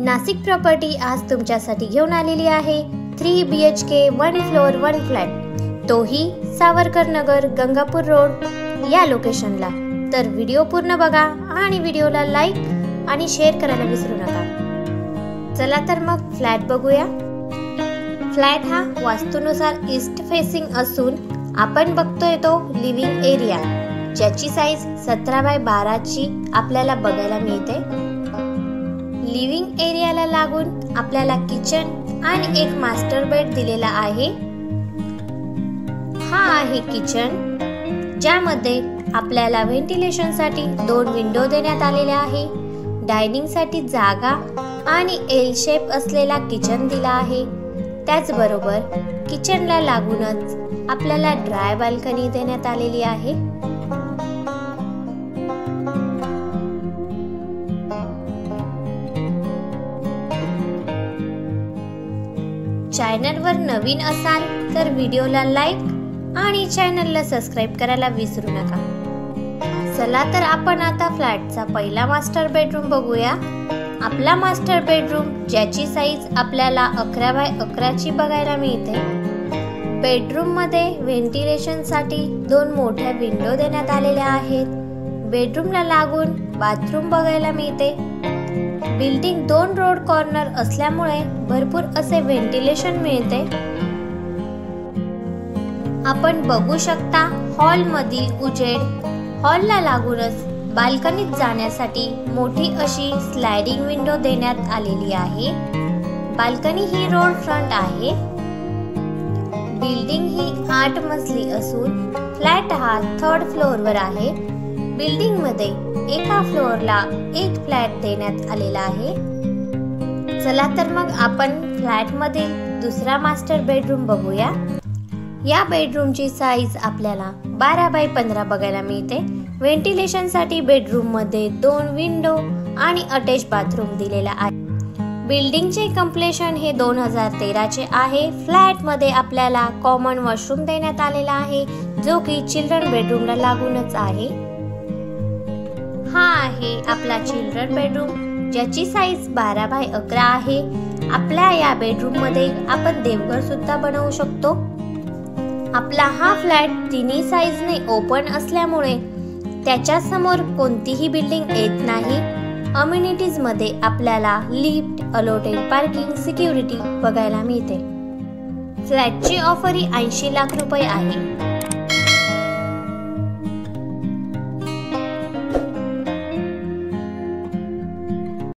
Nashik property आज तुमच्यासाठी घेऊन आलेली आहे 3 BHK 1 फ्लोअर 1 फ्लॅट, तोही सावरकर नगर गंगापूर रोड या लोकेशनला। तर व्हिडिओ पूर्ण बघा आणि व्हिडिओला लाईक आणि शेअर करायला विसरू नका। चला तर मग फ्लॅट बघूया। फ्लॅट हा वास्तूनुसार ईस्ट फेसिंग असून आपण बघतोय तो लिव्हिंग एरिया, ज्याची साईज 17x12 ची आपल्याला बघायला मिळते। लिव्हिंग एरियाला लागून आपल्याला किचन आणि एक मास्टर बेड दिलेला आहे। हा आहे किचन, ज्यामध्ये आपल्याला व्हेंटिलेशन साठी 2 विंडो देण्यात आलेल्या आहे। डायनिंग साठी जागा आणि एल शेप असलेला किचन दिला आहे। त्याचबरोबर किचनला लागूनच आपल्याला ड्राय बाल्कनी देण्यात आलेली आहे। चॅनलवर नवीन असाल तर व्हिडिओला लाईक आणि चॅनलला सबस्क्राइब करायला विसरू नका। चला तर आपण आता फ्लॅटचा पहिला मास्टर बेडरूम बघूया। आपला मास्टर बेडरूम, ज्याची साईज आपल्याला 11x11 ची बघायला मिळते। बेडरूम मध्ये व्हेंटिलेशन साठी 2 मोठ्या विंडो देण्यात आलेल्या आहेत। बेडरूमला लागून बाथरूम बघायला मिळते। बिल्डिंग 2 रोड कॉर्नर असल्यामुळे भरपूर असे व्हेंटिलेशन मिळते। आपण बघू शकता हॉल मधील उजेड। हॉलला लागूनच बाल्कनीत जाण्यासाठी मोठी अशी स्लाइडिंग विंडो देण्यात आलेली आहे। बाल्कनी ही रोड फ्रंट आहे। बिल्डिंग ही 8 मजली असून फ्लॅट हा 3rd फ्लोअरवर आहे। बिल्डिंग मध्ये एका फ्लोअरला एक फ्लॅट देण्यात आलेला आहे। चला तर मग आपण फ्लॅट मधील दुसरा मास्टर बेडरूम बघूया। या बेडरूमची साईज आपल्याला 12x15 बघायला मिळते। व्हेंटिलेशन साठी बेडरूम मध्ये 2 विंडो आणि अटॅच बाथरूम दिलेला आहे। बिल्डिंगचे कंप्लीशन हे 2013 चे आहे। फ्लॅट मध्ये आपल्याला कॉमन वॉशरूम देण्यात आलेला आहे, जो की चिल्ड्रन बेडरूमला लागूनच आहे। हा आहे आपला चिल्ड्रन बेडरूम, ज्याची साईज 12x11 आहे। आपल्या या बेडरूम मध्ये आपण देवघर सुद्धा बनवू शकतो। आपला हा फ्लॅट तिन्ही साईजने ओपन असल्यामुळे त्याच्या समोर कोणतीही बिल्डिंग येत नाही। अम्युनिटीज मध्ये आपल्याला लिफ्ट, अलोटेड पार्किंग, सिक्युरिटी बघायला मिळते। फ्लॅटची ऑफर ही 80 लाख रुपये आहे।